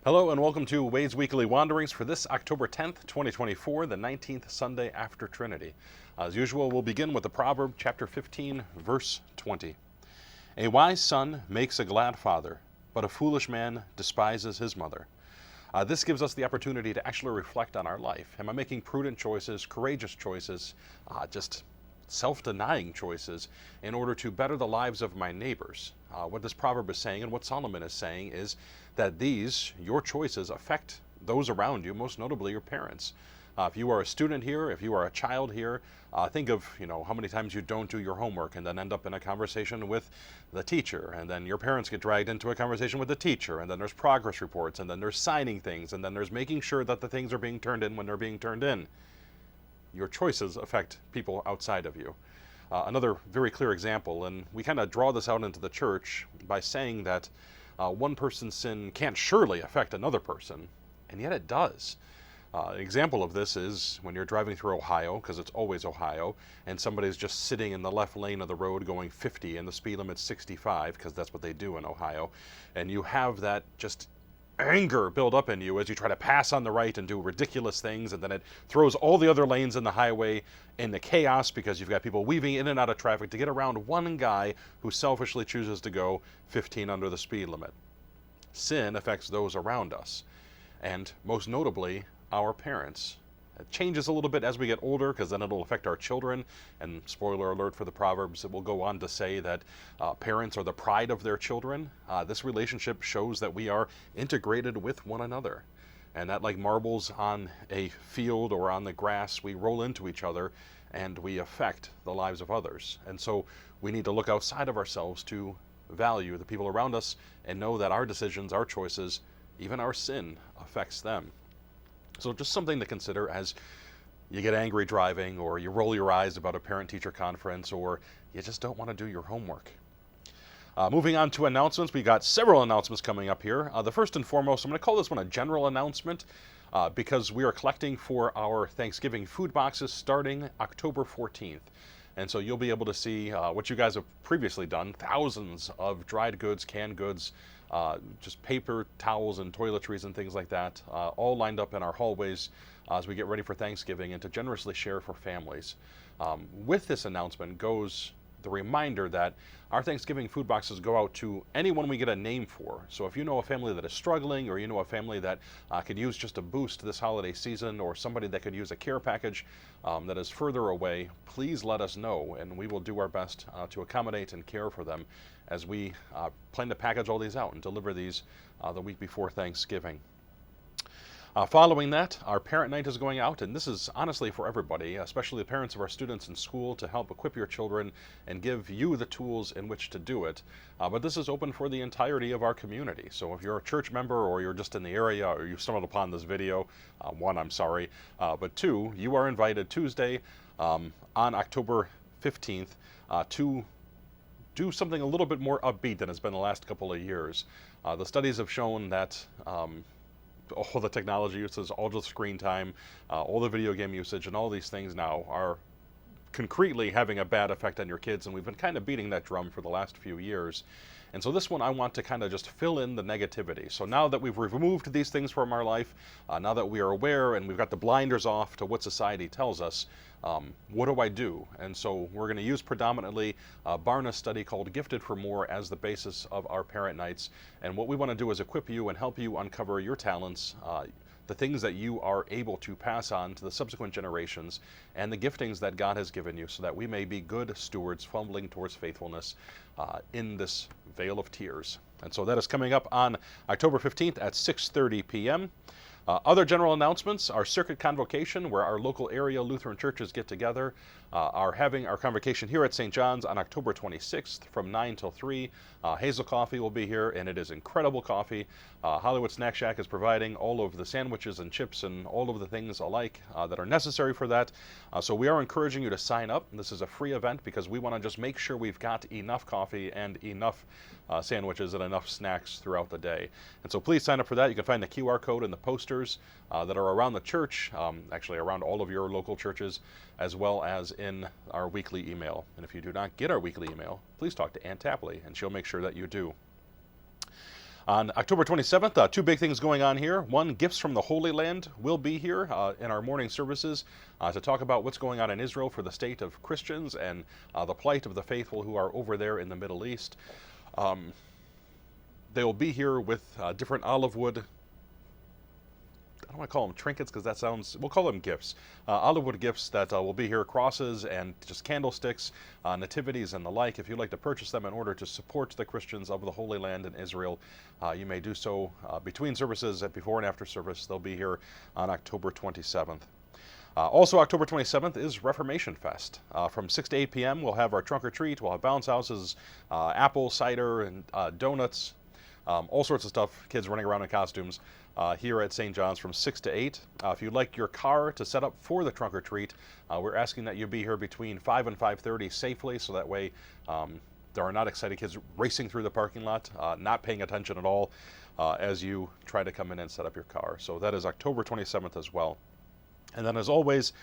Hello and welcome to Wade's Weekly Wanderings for this October 10th, 2024, the 19th Sunday after Trinity. As usual, we'll begin with the Proverb, chapter 15, verse 20. A wise son makes a glad father, but a foolish man despises his mother. This gives us the opportunity to actually reflect on our life. Am I making prudent choices, courageous choices, just self-denying choices in order to better the lives of my neighbors? What this proverb is saying and what Solomon is saying is that your choices, affect those around you, most notably your parents. If you are a student here, if you are a child here, think of how many times you don't do your homework and then end up in a conversation with the teacher, and then your parents get dragged into a conversation with the teacher, and then there's progress reports, and then there's signing things, and then there's making sure that the things are being turned in when they're being turned in. Your choices affect people outside of you. Another very clear example, and we kind of draw this out into the church by saying that one person's sin can't surely affect another person, and yet it does. An example of this is when you're driving through Ohio, because it's always Ohio, and somebody's just sitting in the left lane of the road going 50 and the speed limit's 65, because that's what they do in Ohio, and you have that just anger build up in you as you try to pass on the right and do ridiculous things, and then it throws all the other lanes in the highway into chaos because you've got people weaving in and out of traffic to get around one guy who selfishly chooses to go 15 under the speed limit. Sin affects those around us, and most notably our parents. It changes a little bit as we get older because then it'll affect our children, and spoiler alert for the Proverbs, it will go on to say that parents are the pride of their children. This relationship shows that we are integrated with one another, and that like marbles on a field or on the grass, we roll into each other and we affect the lives of others. And so we need to look outside of ourselves to value the people around us and know that our decisions, our choices, even our sin affects them. So just something to consider as you get angry driving, or you roll your eyes about a parent-teacher conference, or you just don't want to do your homework. Moving on to announcements, we got several announcements coming up here. The first and foremost, I'm going to call this one a general announcement because we are collecting for our Thanksgiving food boxes starting October 14th. And so you'll be able to see what you guys have previously done, thousands of dried goods, canned goods, just paper towels and toiletries and things like that, all lined up in our hallways as we get ready for Thanksgiving and to generously share for families. With this announcement goes the reminder that our Thanksgiving food boxes go out to anyone we get a name for. So if you know a family that is struggling, or you know a family that could use just a boost this holiday season, or somebody that could use a care package that is further away, please let us know, and we will do our best to accommodate and care for them as we plan to package all these out and deliver these the week before Thanksgiving. Following that, our parent night is going out, and this is honestly for everybody, especially the parents of our students in school, to help equip your children and give you the tools in which to do it. But this is open for the entirety of our community. So if you're a church member, or you're just in the area, or you stumbled upon this video, one, I'm sorry, but two, you are invited Tuesday on October 15th to do something a little bit more upbeat than has been the last couple of years. The studies have shown that all the technology uses, all the screen time, all the video game usage, and all these things now are concretely having a bad effect on your kids, and we've been kind of beating that drum for the last few years. And so this one, I want to kind of just fill in the negativity. So now that we've removed these things from our life, now that we are aware and we've got the blinders off to what society tells us, what do I do? And so we're going to use predominantly Barna's study called Gifted for More as the basis of our parent nights. And what we want to do is equip you and help you uncover your talents, the things that you are able to pass on to the subsequent generations, and the giftings that God has given you, so that we may be good stewards fumbling towards faithfulness in this vale of tears. And so that is coming up on October 15th at 6:30 p.m. Other general announcements: our circuit convocation, where our local area Lutheran churches get together, are having our convocation here at St. John's on October 26th from 9 till 3. Hazel Coffee will be here, and it is incredible coffee. Hollywood Snack Shack is providing all of the sandwiches and chips and all of the things alike that are necessary for that. So we are encouraging you to sign up. This is a free event because we want to just make sure we've got enough coffee and enough sandwiches and enough snacks throughout the day. And so please sign up for that. You can find the QR code in the posters that are around the church, actually around all of your local churches, as well as in our weekly email. And if you do not get our weekly email, please talk to Ann Tapley, and she'll make sure that you do. On October 27th, two big things going on here. One, Gifts from the Holy Land will be here in our morning services to talk about what's going on in Israel for the state of Christians and the plight of the faithful who are over there in the Middle East. They will be here with different olive wood, I don't want to call them trinkets because that sounds, we'll call them gifts. Olive wood gifts that will be here, crosses and just candlesticks, nativities and the like. If you'd like to purchase them in order to support the Christians of the Holy Land in Israel, you may do so between services at before and after service. They'll be here on October 27th. Also, October 27th is Reformation Fest. From 6 to 8 p.m., we'll have our trunk or treat. We'll have bounce houses, apple cider, and donuts, all sorts of stuff, kids running around in costumes here at St. John's from 6 to 8. If you'd like your car to set up for the trunk or treat, we're asking that you be here between 5 and 5:30 safely, so that way there are not excited kids racing through the parking lot, not paying attention at all as you try to come in and set up your car. So that is October 27th as well. And then, as always,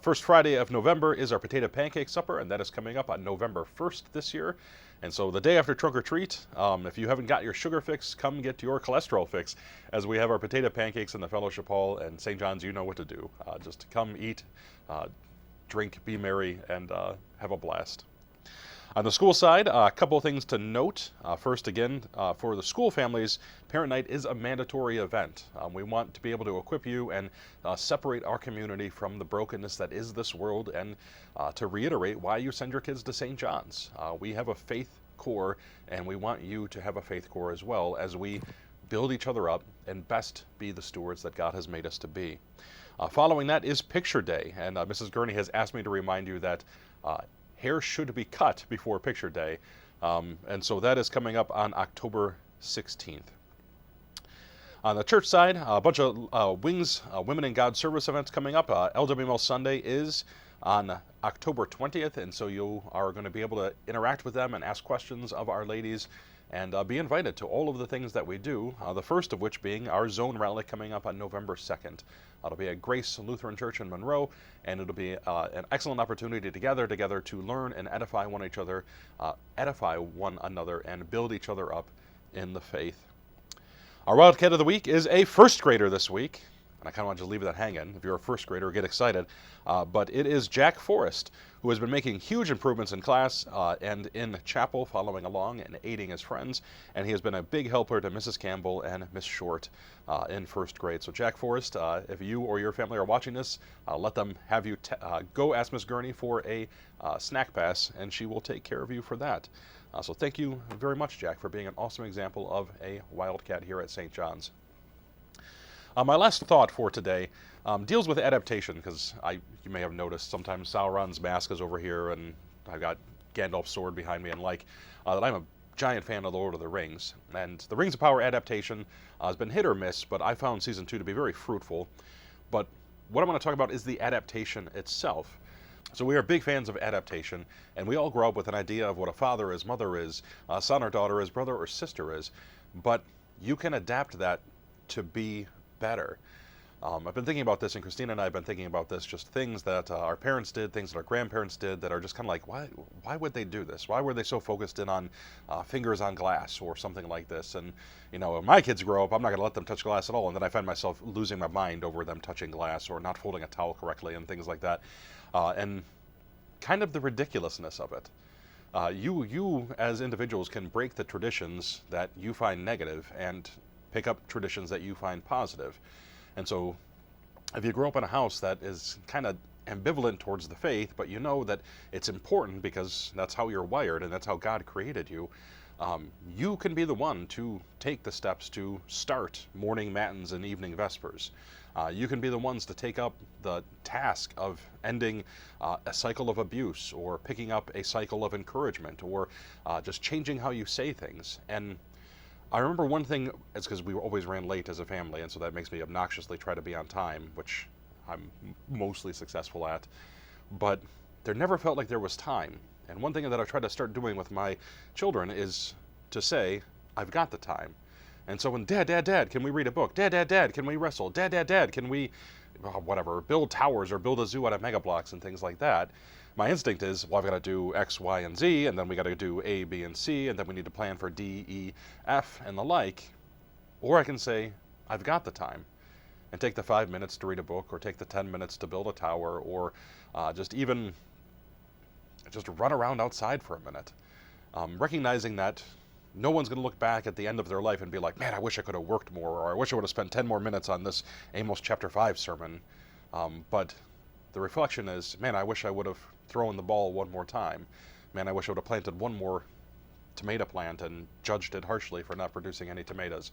first Friday of November is our potato pancake supper, and that is coming up on November 1st this year. And so the day after trunk or treat, if you haven't got your sugar fix, come get your cholesterol fix, as we have our potato pancakes in the fellowship hall. And St. John's, you know what to do. Just come eat, drink, be merry, and have a blast. On the school side, a couple of things to note. First, again, for the school families, Parent Night is a mandatory event. We want to be able to equip you and separate our community from the brokenness that is this world, and to reiterate why you send your kids to St. John's. We have a faith core, and we want you to have a faith core as well, as we build each other up and best be the stewards that God has made us to be. Following that is Picture Day, and Mrs. Gurney has asked me to remind you that hair should be cut before Picture Day, and so that is coming up on October 16th. On the church side, a bunch of Wings Women in God service events coming up. LWML Sunday is on October 20th, and so you are going to be able to interact with them and ask questions of our ladies, and be invited to all of the things that we do, the first of which being our zone rally coming up on November 2nd. It'll be at Grace Lutheran Church in Monroe, and it'll be an excellent opportunity to gather together to learn and edify one another, and build each other up in the faith. Our Wildcat of the Week is a first grader this week, and I kind of want to just leave that hanging. If you're a first grader, get excited. But it is Jack Forrest, who has been making huge improvements in class and in chapel, following along and aiding his friends. And he has been a big helper to Mrs. Campbell and Miss Short in first grade. So Jack Forrest, if you or your family are watching this, let them have you go ask Miss Gurney for a snack pass, and she will take care of you for that. So thank you very much, Jack, for being an awesome example of a Wildcat here at St. John's. My last thought for today deals with adaptation, because you may have noticed sometimes Sauron's mask is over here, and I've got Gandalf's sword behind me, and that I'm a giant fan of The Lord of the Rings. And the Rings of Power adaptation has been hit or miss, but I found Season 2 to be very fruitful. But what I'm going to talk about is the adaptation itself. So we are big fans of adaptation, and we all grow up with an idea of what a father is, mother is, son or daughter is, brother or sister is. But you can adapt that to be better. I've been thinking about this, and Christina and I have been thinking about this, just things that our parents did, things that our grandparents did, that are just kind of like, why would they do this? Why were they so focused in on fingers on glass or something like this? And, when my kids grow up, I'm not going to let them touch glass at all, and then I find myself losing my mind over them touching glass or not folding a towel correctly and things like that. And kind of the ridiculousness of it. You as individuals can break the traditions that you find negative and pick up traditions that you find positive. And so if you grow up in a house that is kind of ambivalent towards the faith, but you know that it's important because that's how you're wired and that's how God created you, you can be the one to take the steps to start morning matins and evening vespers. You can be the ones to take up the task of ending a cycle of abuse, or picking up a cycle of encouragement, or just changing how you say things. And I remember one thing, it's because we always ran late as a family, and so that makes me obnoxiously try to be on time, which I'm mostly successful at. But there never felt like there was time. And one thing that I've tried to start doing with my children is to say, I've got the time. And so when, Dad, can we read a book? Dad, can we wrestle? Dad, can we, build towers or build a zoo out of mega blocks and things like that? My instinct is, well, I've got to do X, Y, and Z, and then we got to do A, B, and C, and then we need to plan for D, E, F, and the like. Or I can say, I've got the time, and take the 5 minutes to read a book, or take the 10 minutes to build a tower, or just run around outside for a minute. Recognizing that no one's going to look back at the end of their life and be like, man, I wish I could have worked more, or I wish I would have spent 10 more minutes on this Amos chapter 5 sermon. But the reflection is, man, I wish I would have thrown the ball one more time. Man, I wish I would have planted one more tomato plant and judged it harshly for not producing any tomatoes.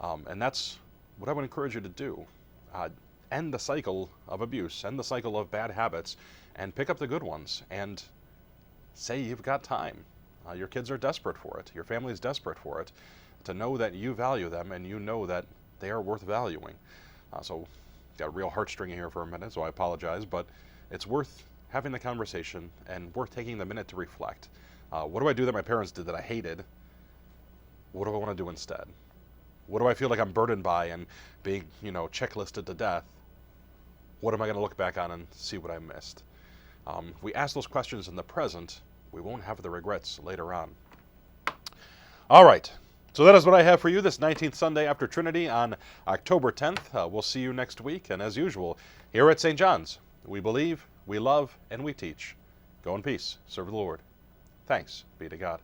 And that's what I would encourage you to do. End the cycle of abuse, end the cycle of bad habits, and pick up the good ones, and say you've got time. Your kids are desperate for it. Your family is desperate for it. To know that you value them and you know that they are worth valuing. So, got a real heartstring here for a minute, so I apologize, but it's worth having the conversation and worth taking the minute to reflect. What do I do that my parents did that I hated? What do I want to do instead? What do I feel like I'm burdened by and being, checklisted to death? What am I going to look back on and see what I missed? If we ask those questions in the present, we won't have the regrets later on. All right. So that is what I have for you this 19th Sunday after Trinity on October 10th. We'll see you next week. And as usual, here at St. John's, we believe, we love, and we teach. Go in peace. Serve the Lord. Thanks be to God.